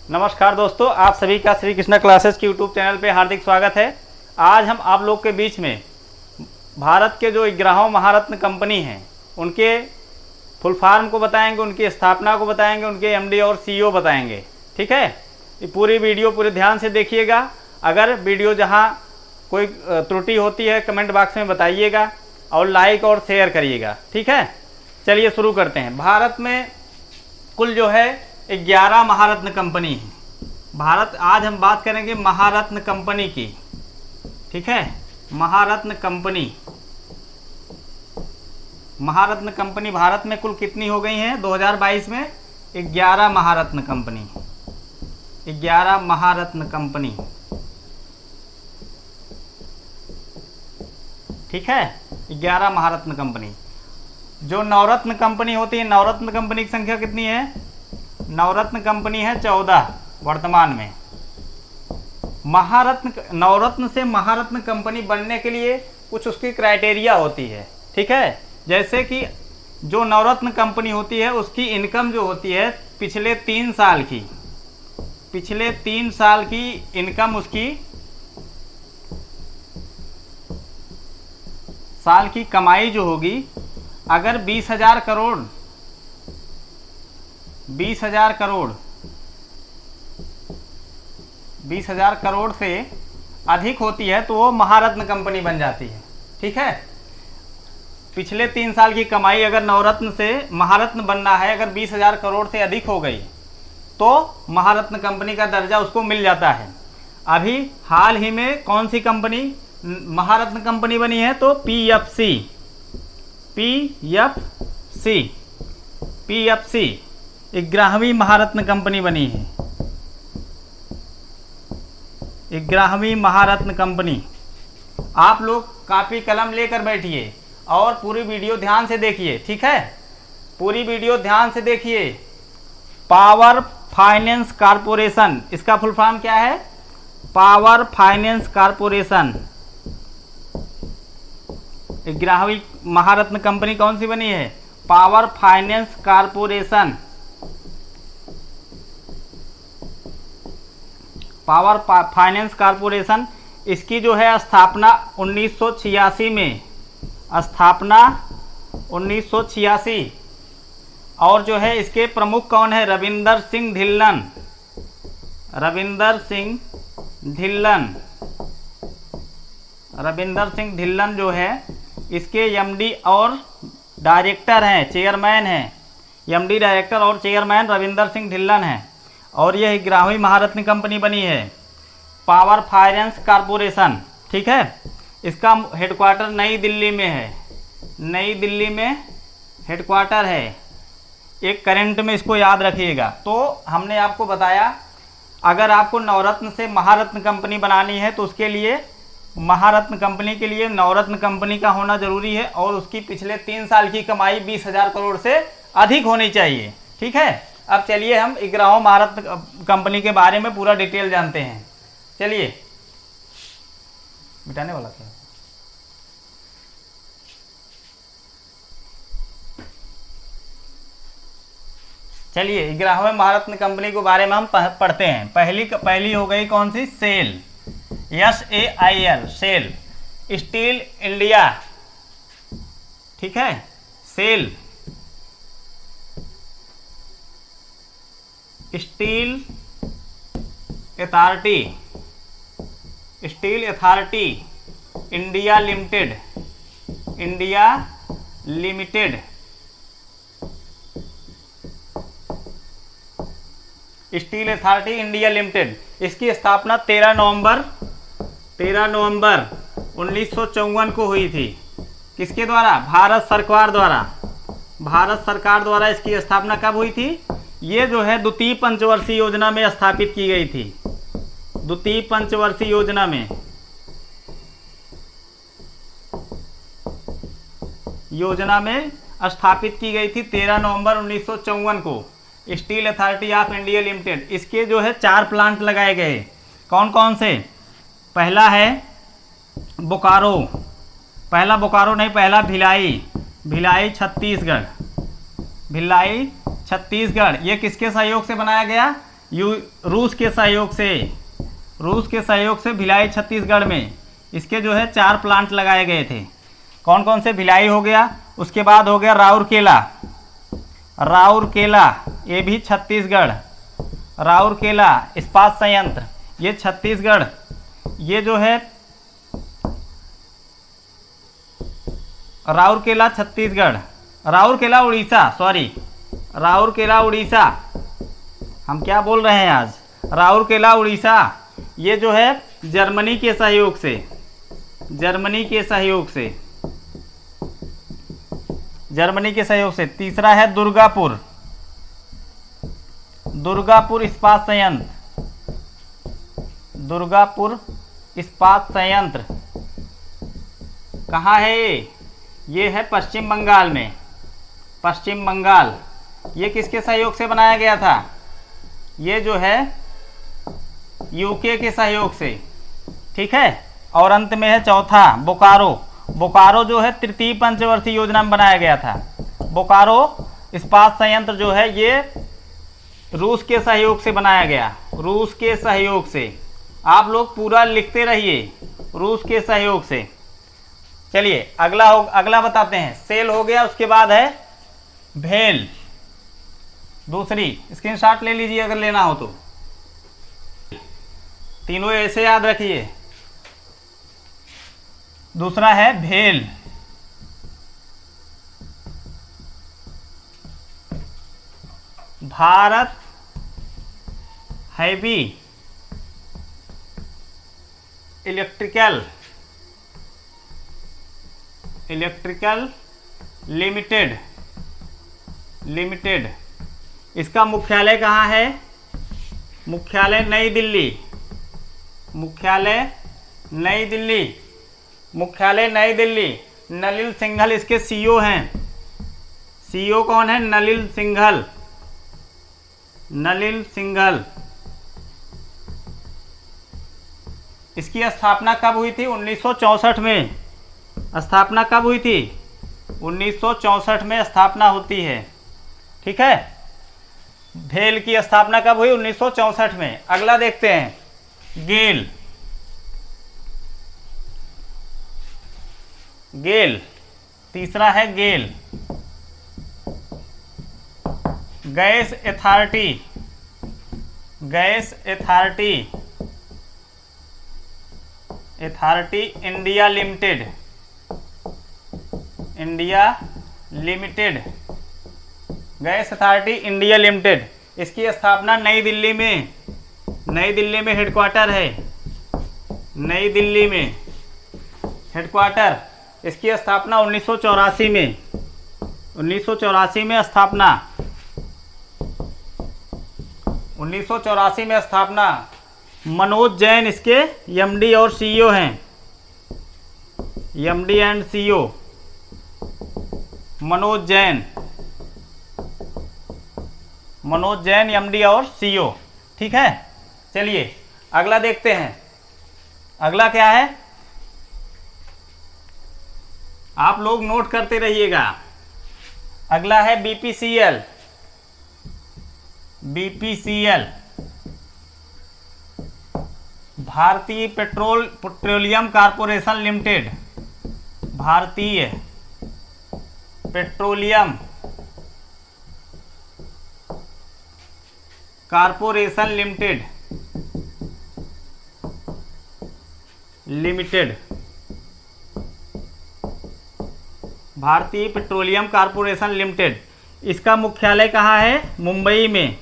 नमस्कार दोस्तों, आप सभी का श्री कृष्णा क्लासेस के यूट्यूब चैनल पे हार्दिक स्वागत है। आज हम आप लोग के बीच में भारत के जो 11 महारत्न कंपनी हैं उनके फुल फॉर्म को बताएंगे, उनकी स्थापना को बताएंगे, उनके एमडी और सीईओ बताएंगे। ठीक है, ये पूरी वीडियो पूरे ध्यान से देखिएगा। अगर वीडियो जहाँ कोई त्रुटि होती है कमेंट बॉक्स में बताइएगा और लाइक और शेयर करिएगा। ठीक है, चलिए शुरू करते हैं। भारत में कुल जो है 11 महारत्न कंपनी है। आज हम बात करेंगे महारत्न कंपनी की। ठीक है, महारत्न कंपनी भारत में कुल कितनी हो गई हैं 2022 में? 11 महारत्न कंपनी। 11 महारत्न कंपनी। ठीक है, 11 महारत्न कंपनी। जो नवरत्न कंपनी होती है, नवरत्न कंपनी की संख्या कितनी है? नवरत्न कंपनी है 14 वर्तमान में। नवरत्न से महारत्न कंपनी बनने के लिए कुछ उसकी क्राइटेरिया होती है। ठीक है, जैसे कि जो नवरत्न कंपनी होती है उसकी इनकम जो होती है पिछले 3 साल की इनकम, उसकी साल की कमाई जो होगी, अगर 20,000 करोड़ से अधिक होती है तो वो महारत्न कंपनी बन जाती है। ठीक है, पिछले 3 साल की कमाई अगर नवरत्न से महारत्न बनना है, अगर 20,000 करोड़ से अधिक हो गई तो महारत्न कंपनी का दर्जा उसको मिल जाता है। अभी हाल ही में कौन सी कंपनी महारत्न कंपनी बनी है? तो पीएफसी 11वीं महारत्न कंपनी बनी है। 11वीं महारत्न कंपनी। आप लोग कापी कलम लेकर बैठिए और पूरी वीडियो ध्यान से देखिए। ठीक है, पूरी वीडियो ध्यान से देखिए। पावर फाइनेंस कॉर्पोरेशन, इसका फुल फॉर्म क्या है? Power finance corporation. 11वीं महारत्न कंपनी कौन सी बनी है? Power finance corporation. Power finance corporation, इसकी जो है स्थापना 1986 में, स्थापना 1986। और जो है इसके प्रमुख कौन है? रविंदर सिंह धिल्लन जो है इसके एमडी और डायरेक्टर हैं, चेयरमैन हैं। एमडी, डायरेक्टर और चेयरमैन रविंदर सिंह धिल्लन हैं। और यह 11वीं महारत्न कंपनी बनी है, पावर फाइनेंस कॉर्पोरेशन। ठीक है, इसका हेडक्वार्टर नई दिल्ली में है। नई दिल्ली में हेडक्वार्टर है। एक करंट में इसको याद रखिएगा। तो हमने आपको बताया, अगर आपको नवरत्न से महारत्न कंपनी बनानी है तो उसके लिए महारत्न कंपनी के लिए नवरत्न कंपनी का होना जरूरी है और उसकी पिछले 3 साल की कमाई 20,000 करोड़ से अधिक होनी चाहिए। ठीक है, अब चलिए हम 11 महारत्न कंपनी के बारे में पूरा डिटेल जानते हैं। चलिए, मिटाने वाला क्या? चलिए 11वें महारत्न कंपनी के बारे में हम पढ़ते हैं। पहली हो गई कौन सी? SAIL, SAIL, SAIL, steel India. ठीक है, SAIL, steel authority India limited. Steel authority India limited, इसकी स्थापना 13 नवंबर 1954 को हुई थी। किसके द्वारा? भारत सरकार द्वारा इसकी स्थापना कब हुई थी? ये जो है द्वितीय पंचवर्षीय योजना में स्थापित की गई थी। द्वितीय पंचवर्षीय योजना में स्थापित की गई थी 13 नवंबर 1954 को। Steel authority of India limited, इसके जो है 4 प्लांट लगाए गए। कौन कौन से? पहला है बोकारो, पहला भिलाई छत्तीसगढ़। ये किसके सहयोग से बनाया गया? रूस के सहयोग से भिलाई छत्तीसगढ़ में इसके जो है 4 प्लांट लगाए गए थे। कौन कौन से? भिलाई हो गया, उसके बाद हो गया राउरकेला, ये भी छत्तीसगढ़, राउरकेला इस्पात संयंत्र, ये छत्तीसगढ़। ये जो है राउरकेला छत्तीसगढ़, राउरकेला उड़ीसा, हम क्या बोल रहे हैं आज, राउरकेला उड़ीसा। ये जो है जर्मनी के सहयोग से। तीसरा है दुर्गापुर इस्पात संयंत्र, कहाँ है ये है पश्चिम बंगाल। ये किसके सहयोग से बनाया गया था? ये जो है यूके के सहयोग से, ठीक है। और अंत में है चौथा बोकारो जो है तृतीय पंचवर्षीय योजना में बनाया गया था। बोकारो इस्पात संयंत्र जो है ये रूस के सहयोग से बनाया गया, रूस के सहयोग से। आप लोग पूरा लिखते रहिए, रूस के सहयोग से। चलिए अगला बताते हैं। सेल हो गया, उसके बाद है भेल। दूसरी स्क्रीनशॉट ले लीजिए अगर लेना हो तो, तीनों ऐसे याद रखिए। दूसरा है भेल, भारत हैवी इलेक्ट्रिकल लिमिटेड। इसका मुख्यालय कहाँ है? मुख्यालय नई दिल्ली। नलिन सिंघल इसके सीईओ हैं। सीईओ कौन है? नलिन सिंघल। इसकी स्थापना कब हुई थी? 1964 में। स्थापना कब हुई थी? 1964 में स्थापना होती है, ठीक है। भेल की स्थापना कब हुई? 1964 में। अगला देखते हैं, गेल। तीसरा है GAIL, gas authority India limited. Gas authority India limited. इसकी स्थापना नई दिल्ली में हेडक्वार्टर है, नई दिल्ली में हेडक्वार्टर। इसकी स्थापना 1984 में स्थापना। 1984 में स्थापना। मनोज जैन इसके एमडी और सीईओ हैं, MD and CEO Manoj Jain MD और सीईओ, ठीक है। चलिए अगला देखते हैं। अगला क्या है? आप लोग नोट करते रहिएगा। अगला है बीपीसीएल। भारतीय पेट्रोलियम कॉर्पोरेशन लिमिटेड। भारतीय पेट्रोलियम कॉर्पोरेशन लिमिटेड। भारतीय पेट्रोलियम कॉर्पोरेशन लिमिटेड। इसका मुख्यालय कहाँ है? मुंबई में।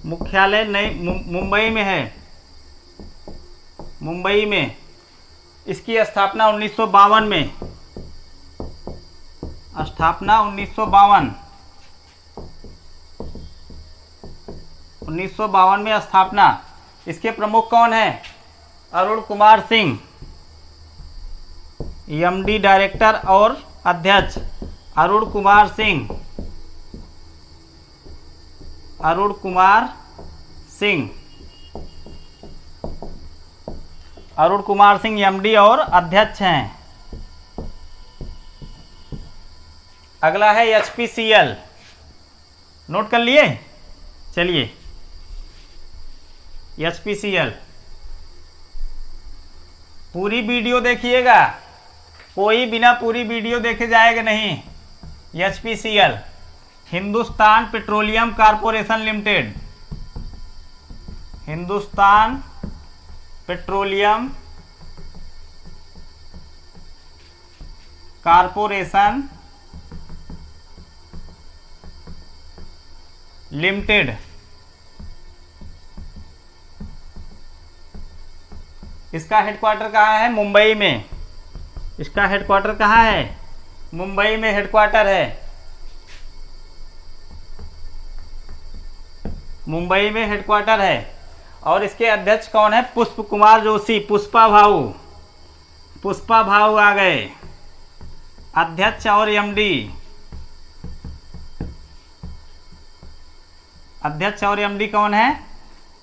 मुख्यालय मुंबई में है, मुंबई में। इसकी स्थापना 1952 में। स्थापना 1952 में स्थापना। इसके प्रमुख कौन है? अरुण कुमार सिंह, एमडी डायरेक्टर और अध्यक्ष अरुण कुमार सिंह एमडी और अध्यक्ष हैं। अगला है एचपीसीएल। नोट कर लिए? चलिए HPCL। पूरी वीडियो देखिएगा, कोई बिना पूरी वीडियो देखे जाएगा नहीं। HPCL Hindustan petroleum corporation limited, Hindustan petroleum corporation limited. इसका हेडक्वार्टर कहाँ है? मुंबई में। इसका हेडक्वार्टर कहाँ है? मुंबई में हेडक्वार्टर है, मुंबई में हेडक्वार्टर है। और इसके अध्यक्ष कौन है? पुष्प कुमार जोशी, पुष्पा भाऊ, पुष्पा भाऊ आ गए अध्यक्ष और MD। अध्यक्ष और MD कौन है?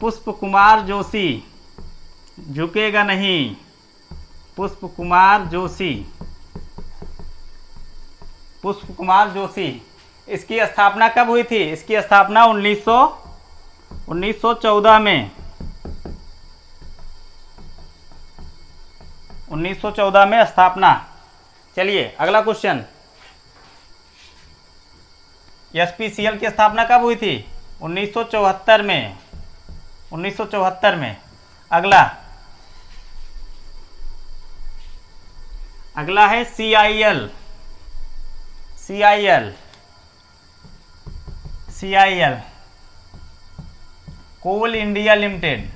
पुष्प कुमार जोशी, झुकेगा नहीं, पुष्प कुमार जोशी, पुष्प कुमार जोशी। इसकी स्थापना कब हुई थी? इसकी स्थापना 1914 में, 1914 में स्थापना। चलिए अगला क्वेश्चन, HPCL की स्थापना कब हुई थी? 1974 में, 1974 में। अगला है CIL, CIL, CIL कोल इंडिया लिमिटेड,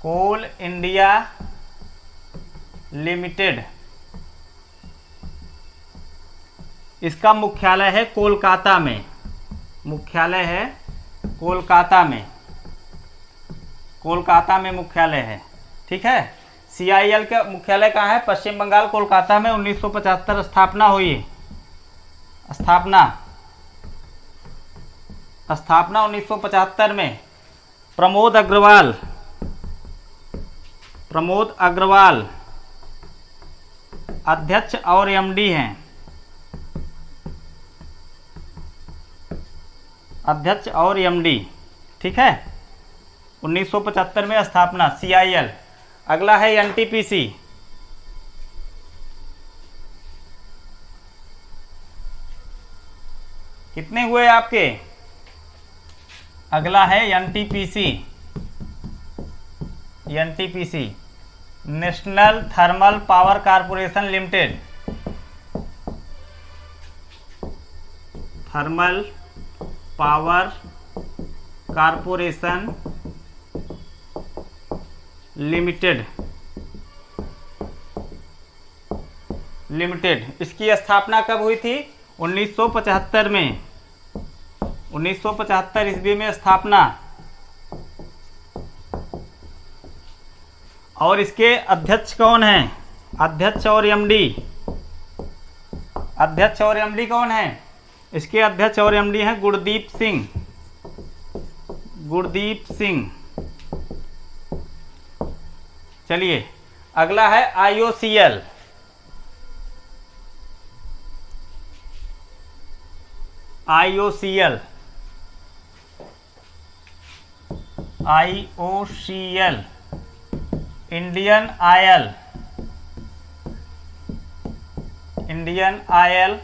कोल इंडिया लिमिटेड। इसका मुख्यालय है कोलकाता में, मुख्यालय है कोलकाता में, कोलकाता में मुख्यालय है। ठीक है। CIL का मुख्यालय कहाँ है? पश्चिम बंगाल, कोलकाता में। 1975 स्थापना हुई, स्थापना 1975 में। प्रमोद अग्रवाल, प्रमोद अग्रवाल अध्यक्ष और MD हैं, अध्यक्ष और MD। ठीक है। 1975 में स्थापना CIL। अगला है NTPC, कितने हुए आपके? अगला है NTPC, NTPC national thermal power corporation limited, thermal power corporation limited, इसकी स्थापना कब हुई थी? 1975 में, 1975 ईस्वी में स्थापना। और इसके अध्यक्ष कौन हैं? अध्यक्ष और MD, अध्यक्ष और MD कौन है? इसके अध्यक्ष और MD हैं गुरदीप सिंह, गुरदीप सिंह। चलिए अगला है IOCL, IOCL, IOCL Indian oil, Indian oil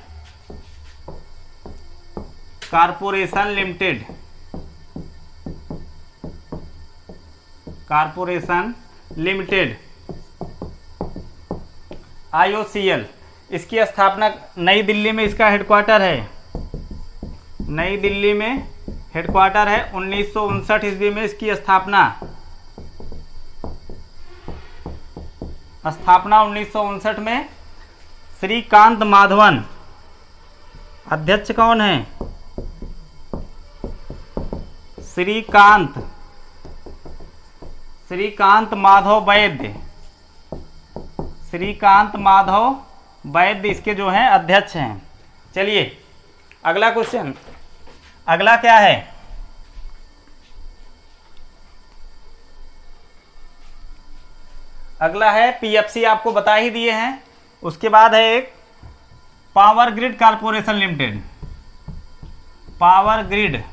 corporation limited, corporation limited IOCL। इसकी स्थापना नई दिल्ली में, इसका हेडक्वार्टर है, नई दिल्ली में हेडक्वार्टर है। 1959 ईस्वी में इसकी स्थापना, स्थापना 1959 में। श्रीकांत माधवन अध्यक्ष कौन है? श्रीकांत माधव वैद्य, श्रीकांत माधव वैद्य इसके जो हैं अध्यक्ष हैं। चलिए अगला क्वेश्चन, अगला क्या है? अगला है PFC, आपको बता ही दिए हैं। उसके बाद है एक power grid corporation limited, power grid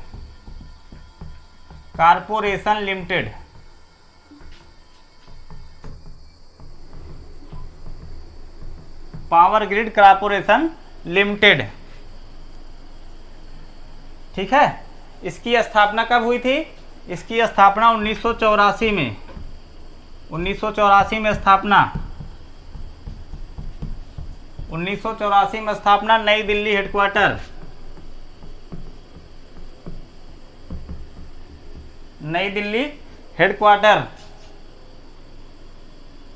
corporation limited, power grid corporation limited. ठीक है, इसकी स्थापना कब हुई थी? इसकी स्थापना 1984 में, 1984 में स्थापना, 1984 में स्थापना, नई दिल्ली हेडक्वार्टर, नई दिल्ली हेडक्वार्टर।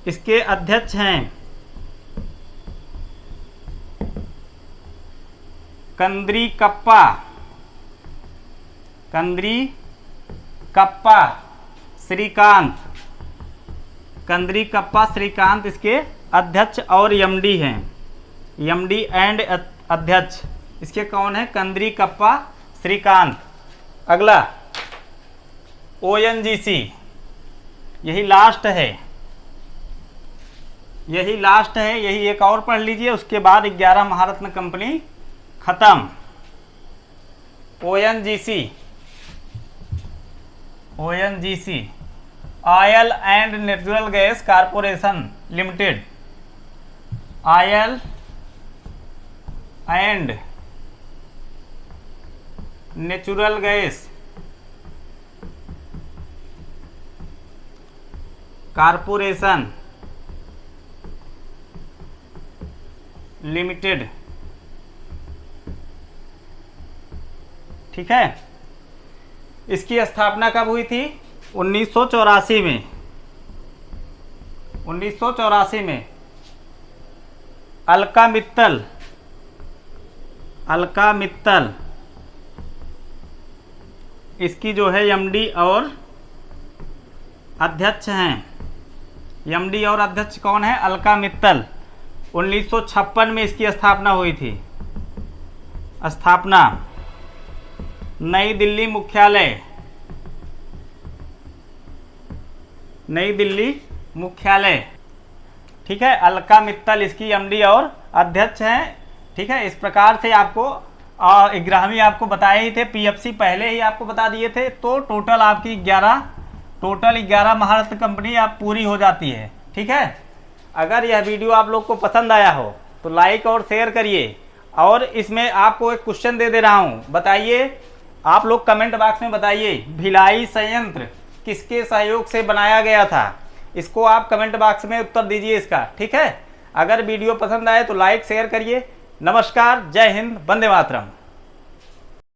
इसके अध्यक्ष हैं कंद्री कप्पा, कंद्री कप्पा श्रीकांत, कंद्री कप्पा श्रीकांत इसके अध्यक्ष और एमडी हैं, एमडी एंड अध्यक्ष इसके कौन है? कंद्री कप्पा श्रीकांत। अगला ओएनजीसी, यही लास्ट है, यही लास्ट है, यही एक और पढ़ लीजिए, उसके बाद 11 महारत्न कंपनी खत्म। ONGC, ONGC oil and natural gas corporation limited, oil and natural gas corporation limited. ठीक है, इसकी स्थापना कब हुई थी? 1984 में, 1984 में। अलका मित्तल, अलका मित्तल इसकी जो है एमडी और अध्यक्ष हैं। एमडी और अध्यक्ष कौन है? अलका मित्तल। 1956 में इसकी स्थापना हुई थी। स्थापना नई दिल्ली मुख्यालय, नई दिल्ली मुख्यालय। ठीक है, अलका मित्तल इसकी एमडी और अध्यक्ष हैं। ठीक है, इस प्रकार से आपको 11वीं आपको बताए ही थे, पीएफसी पहले ही आपको बता दिए थे। तो टोटल आपकी 11 महारत्न कंपनी आप पूरी हो जाती है। ठीक है, अगर यह वीडियो आप लोग को पसंद आया हो तो लाइक और शेयर करिए। और इसमें आपको एक क्वेश्चन दे रहा हूँ, बताइए, आप लोग कमेंट बॉक्स में बताइए भिलाई संयंत्र किसके सहयोग से बनाया गया था। इसको आप कमेंट बॉक्स में उत्तर दीजिए इसका। ठीक है, अगर वीडियो पसंद आए तो लाइक शेयर करिए। नमस्कार, जय हिंद, वंदे मातरम।